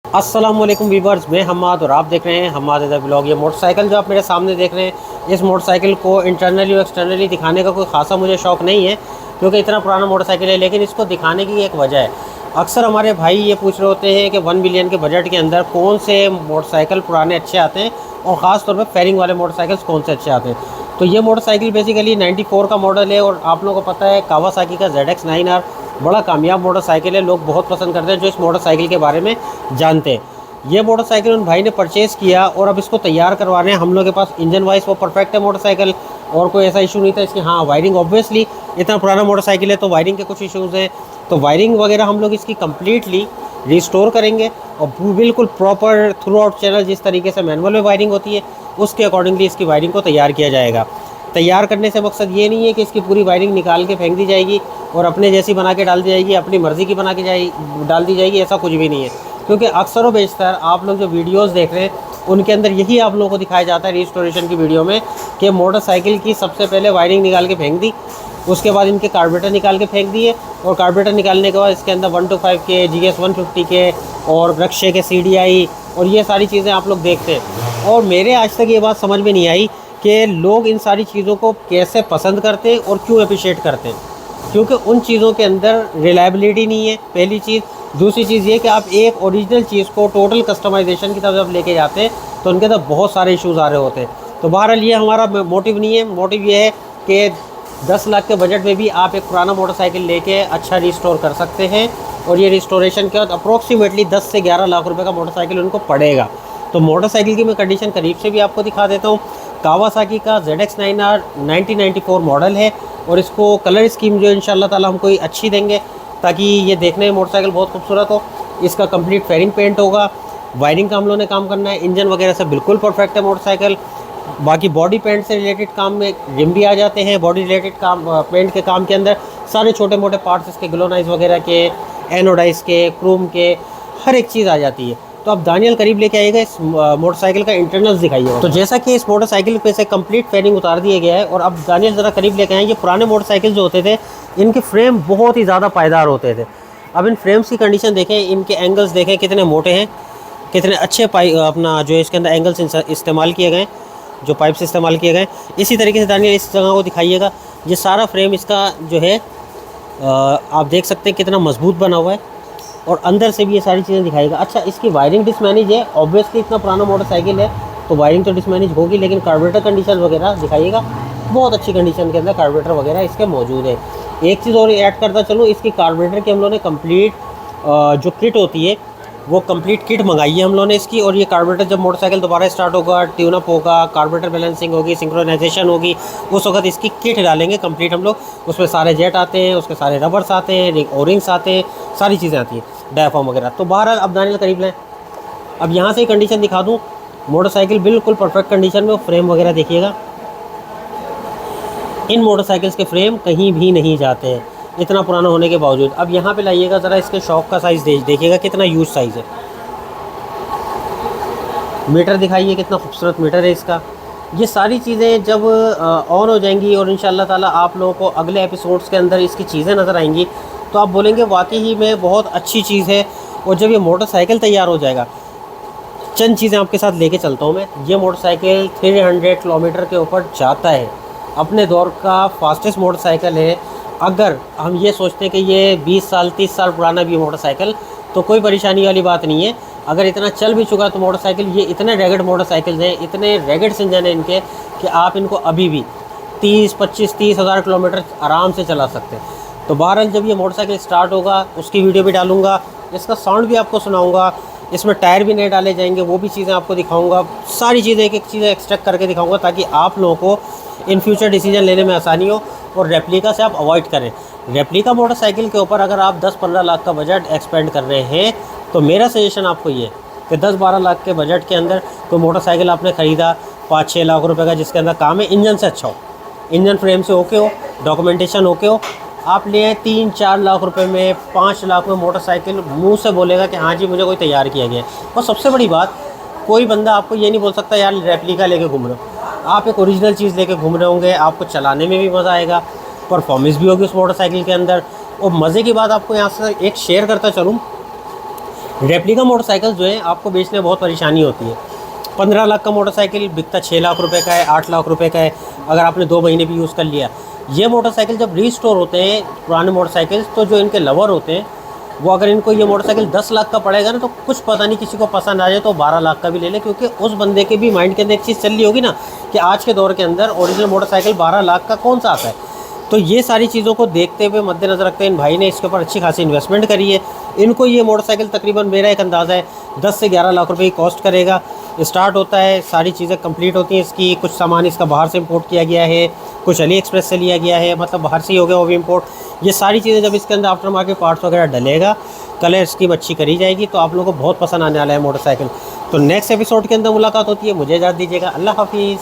अस्सलामुअलैकुम वीवर्स, मैं हम्माद और आप देख रहे हैं हम्माद इधर ब्लॉग। ये मोटरसाइकिल जो आप मेरे सामने देख रहे हैं, इस मोटरसाइकिल को इंटरनली और एक्सटर्नली दिखाने का कोई ख़ासा मुझे शौक़ नहीं है, क्योंकि इतना पुराना मोटरसाइकिल है। लेकिन इसको दिखाने की एक वजह है। अक्सर हमारे भाई ये पूछ रहे होते हैं कि 1 बिलियन के बजट के अंदर कौन से मोटरसाइकिल पुराने अच्छे आते हैं, और ख़ास तौर पर फेयरिंग वाले मोटरसाइकिल्स कौन से अच्छे आते हैं। तो ये मोटरसाइकिल बेसिकली 94 का मॉडल है, और आप लोगों को पता है कावासाकी का ZX-9R बड़ा कामयाब मोटरसाइकिल है। लोग बहुत पसंद करते हैं जो इस मोटरसाइकिल के बारे में जानते हैं। ये मोटरसाइकिल उन भाई ने परचेज़ किया और अब इसको तैयार करवा रहे हैं। हम लोग के पास इंजन वाइज वो परफेक्ट है मोटरसाइकिल, और कोई ऐसा इशू नहीं था इसकी। हाँ, वायरिंग ऑब्वियसली इतना पुराना मोटरसाइकिल है तो वायरिंग के कुछ इश्यूज़ हैं, तो वायरिंग वगैरह हम लोग इसकी कम्प्लीटली रिस्टोर करेंगे और बिल्कुल प्रॉपर थ्रू आउट चैनल जिस तरीके से मैनुअल में वायरिंग होती है उसके अकॉर्डिंगली इसकी वायरिंग को तैयार किया जाएगा। तैयार करने से मकसद ये नहीं है कि इसकी पूरी वायरिंग निकाल के फेंक दी जाएगी और अपने जैसी बना के डाल दी जाएगी, अपनी मर्ज़ी की बना के डाल दी जाएगी, ऐसा कुछ भी नहीं है। क्योंकि अक्सर व बेशतर आप लोग जो वीडियोस देख रहे हैं उनके अंदर यही आप लोगों को दिखाया जाता है रिस्टोरेशन की वीडियो में, कि मोटरसाइकिल की सबसे पहले वायरिंग निकाल के फेंक दी, उसके बाद इनके कार्बोरेटर निकाल के फेंक दिए, और कार्बोरेटर निकालने के बाद इसके अंदर 125 के GS 150 के और रक्शे के CDI और ये सारी चीज़ें आप लोग देखते हैं। और मेरे आज तक ये बात समझ में नहीं आई कि लोग इन सारी चीज़ों को कैसे पसंद करते हैं और क्यों अप्रिशिएट करते हैं, क्योंकि उन चीज़ों के अंदर रिलायबिलिटी नहीं है, पहली चीज़। दूसरी चीज़ ये कि आप एक ओरिजिनल चीज़ को टोटल कस्टमाइजेशन की तरफ जब लेके जाते हैं तो उनके अंदर बहुत सारे इश्यूज़ आ रहे होते हैं। तो बहरहाल ये हमारा मोटिव नहीं है। मोटिव ये है कि 10 लाख के बजट में भी आप एक पुराना मोटरसाइकिल लेके अच्छा रिस्टोर कर सकते हैं, और ये रिस्टोरेशन के बाद अप्रोक्सीमेटली 10 से 11 लाख रुपए का मोटरसाइकिल उनको पड़ेगा। तो मोटरसाइकिल की मैं कंडीशन करीब से भी आपको दिखा देता हूँ। कावासाकी का ZX-9R 1994 मॉडल है, और इसको कलर स्कीम जो इंशाल्लाह ताला हम कोई अच्छी देंगे ताकि ये देखने में मोटरसाइकिल बहुत खूबसूरत हो। इसका कंप्लीट फेयरिंग पेंट होगा, वायरिंग का हम लोगों ने काम करना है, इंजन वगैरह से बिल्कुल परफेक्ट है मोटरसाइकिल। बाकी बॉडी पेंट से रिलेटेड काम में रिम भी आ जाते हैं। बॉडी रिलेटेड काम पेंट के काम के अंदर सारे छोटे मोटे पार्ट्स इसके ग्लोनाइज वगैरह के, एनोडाइज के, क्रोम के, हर एक चीज़ आ जाती है। तो अब दानियल करीब लेके आएगा, इस मोटरसाइकिल का इंटरनल्स दिखाइएगा। तो जैसा कि इस मोटरसाइकिल पे से कंप्लीट फेयरिंग उतार दिया गया है, और अब दानियल ज़रा करीब लेके आए। ये पुराने मोटरसाइकिल जो होते थे इनके फ्रेम बहुत ही ज़्यादा पायदार होते थे। अब इन फ्रेम्स की कंडीशन देखें, इनके एंगल्स देखें कितने मोटे हैं, कितने अच्छे अपना जो इसके अंदर एंगल्स इस्तेमाल किए गए, जो पाइप्स इस्तेमाल किए गए। इसी तरीके से दानियल इस जगह को दिखाइएगा। ये सारा फ्रेम इसका जो है आप देख सकते हैं कितना मजबूत बना हुआ है, और अंदर से भी ये सारी चीज़ें दिखाएगा। अच्छा, इसकी वायरिंग डिसमैनेज है, ऑब्वियसली इतना पुराना मोटरसाइकिल है तो वायरिंग तो डिसमैनेज होगी, लेकिन कार्बोरेटर कंडीशन वगैरह दिखाइएगा बहुत अच्छी कंडीशन के अंदर कार्बोरेटर वगैरह इसके मौजूद है। एक चीज़ और ऐड करता चलूँ, इसकी कार्बोरेटर की हम लोगों ने कंप्लीट जो किट होती है वो कंप्लीट किट मंगाई है हम लोगों ने इसकी। और ये कार्बोरेटर जब मोटरसाइकिल दोबारा स्टार्ट होगा, ट्यून अप होगा, कार्बोरेटर बैलेंसिंग होगी, सिंक्रोनाइजेशन होगी, उस वक्त इसकी किट डालेंगे कंप्लीट हम लोग। उसमें सारे जेट आते हैं, उसके सारे रबर्स आते हैं, ओरिंग्स आते हैं, सारी चीज़ें आती हैं, डायाफ्राम वगैरह। तो बहरहाल अब दानियल करीब लें। अब यहाँ से ही कंडीशन दिखा दूँ, मोटरसाइकिल बिल्कुल परफेक्ट कंडीशन में। फ्रेम वगैरह देखिएगा, इन मोटरसाइकिल्स के फ्रेम कहीं भी नहीं जाते हैं इतना पुराना होने के बावजूद। अब यहाँ पे लाइएगा ज़रा, इसके शॉक का साइज़ देखिएगा कितना यूज साइज़ है। मीटर दिखाइए कितना खूबसूरत मीटर है इसका। ये सारी चीज़ें जब ऑन हो जाएंगी और इंशाल्लाह ताला आप लोगों को अगले एपिसोड्स के अंदर इसकी चीज़ें नज़र आएंगी तो आप बोलेंगे वाकई ही में बहुत अच्छी चीज़ है। और जब ये मोटरसाइकिल तैयार हो जाएगा, चंद चीज़ें आपके साथ लेके चलता हूँ मैं। ये मोटरसाइकिल 300 किलोमीटर के ऊपर जाता है, अपने दौर का फास्टेस्ट मोटरसाइकिल है। अगर हम ये सोचते हैं कि ये 20 साल 30 साल पुराना भी मोटरसाइकिल तो कोई परेशानी वाली बात नहीं है। अगर इतना चल भी चुका तो मोटरसाइकिल, ये इतने रैगड मोटरसाइकिल्स हैं, इतने रैगड इंजन हैं इनके, कि आप इनको अभी भी 30 हज़ार किलोमीटर आराम से चला सकते हैं। तो बहरहाल जब ये मोटरसाइकिल स्टार्ट होगा उसकी वीडियो भी डालूँगा, इसका साउंड भी आपको सुनाऊँगा, इसमें टायर भी नए डाले जाएंगे, वो भी चीज़ें आपको दिखाऊँगा। सारी चीज़ें एक एक चीज़ें एक्सट्रैक्ट करके दिखाऊँगा ताकि आप लोगों को इन फ्यूचर डिसीजन लेने में आसानी हो और रेप्लिका से आप अवॉइड करें। रेप्लिका मोटरसाइकिल के ऊपर अगर आप 10-15 लाख का बजट एक्सपेंड कर रहे हैं तो मेरा सजेशन आपको ये कि 10-12 लाख के बजट के अंदर कोई मोटरसाइकिल आपने ख़रीदा 5-6 लाख रुपए का, जिसके अंदर काम है इंजन से अच्छा हो, इंजन फ्रेम से ओके हो, डॉक्यूमेंटेशन ओके हो, आप ले आए 3-4 लाख रुपए में, 5 लाख में मोटरसाइकिल, मुँह से बोलेगा कि हाँ जी मुझे कोई तैयार किया गया है। और सबसे बड़ी बात, कोई बंदा आपको ये नहीं बोल सकता यार रेप्लिका लेके घूम रहे हो। आप एक ओरिजिनल चीज़ लेके घूम रहे होंगे, आपको चलाने में भी मज़ा आएगा, परफॉर्मेंस भी होगी उस मोटरसाइकिल के अंदर। और मज़े की बात आपको यहाँ से एक शेयर करता चलूँ, रेप्लिका मोटरसाइकिल जो है आपको बेचने में बहुत परेशानी होती है। 15 लाख का मोटरसाइकिल बिकता 6 लाख रुपए का है, 8 लाख रुपए का है, अगर आपने 2 महीने भी यूज़ कर लिया। ये मोटरसाइकिल जब रीस्टोर होते हैं पुराने मोटरसाइकिल्स, तो जो इनके लवर होते हैं वो अगर इनको ये मोटरसाइकिल 10 लाख का पड़ेगा ना, तो कुछ पता नहीं किसी को पसंद आ जाए तो 12 लाख का भी ले ले, क्योंकि उस बंदे के भी माइंड के अंदर एक चीज़ चल रही होगी ना कि आज के दौर के अंदर ओरिजिनल मोटरसाइकिल 12 लाख का कौन सा आता है। तो ये सारी चीज़ों को देखते हुए मद्देनज़र रखते हैं इन भाई ने इसके ऊपर अच्छी खासी इन्वेस्टमेंट करी है। इनको ये मोटरसाइकिल तकरीबन मेरा एक अंदाज़ा है 10 से 11 लाख रुपए की कॉस्ट करेगा। स्टार्ट होता है, सारी चीज़ें कंप्लीट होती हैं इसकी। कुछ सामान इसका बाहर से इंपोर्ट किया गया है, कुछ अली एक्सप्रेस से लिया गया है, मतलब बाहर से ही हो गया वो भी इंपोर्ट। ये सारी चीज़ें जब इसके अंदर आफ्टर मार्केट पार्ट्स वगैरह डलेगा, कलर स्कीम अच्छी करी जाएगी, तो आप लोगों को बहुत पसंद आने वाला है मोटरसाइकिल। तो नेक्स्ट एपिसोड के अंदर मुलाकात होती है। मुझे इजाज़त दीजिएगा। अल्लाह हाफिज़।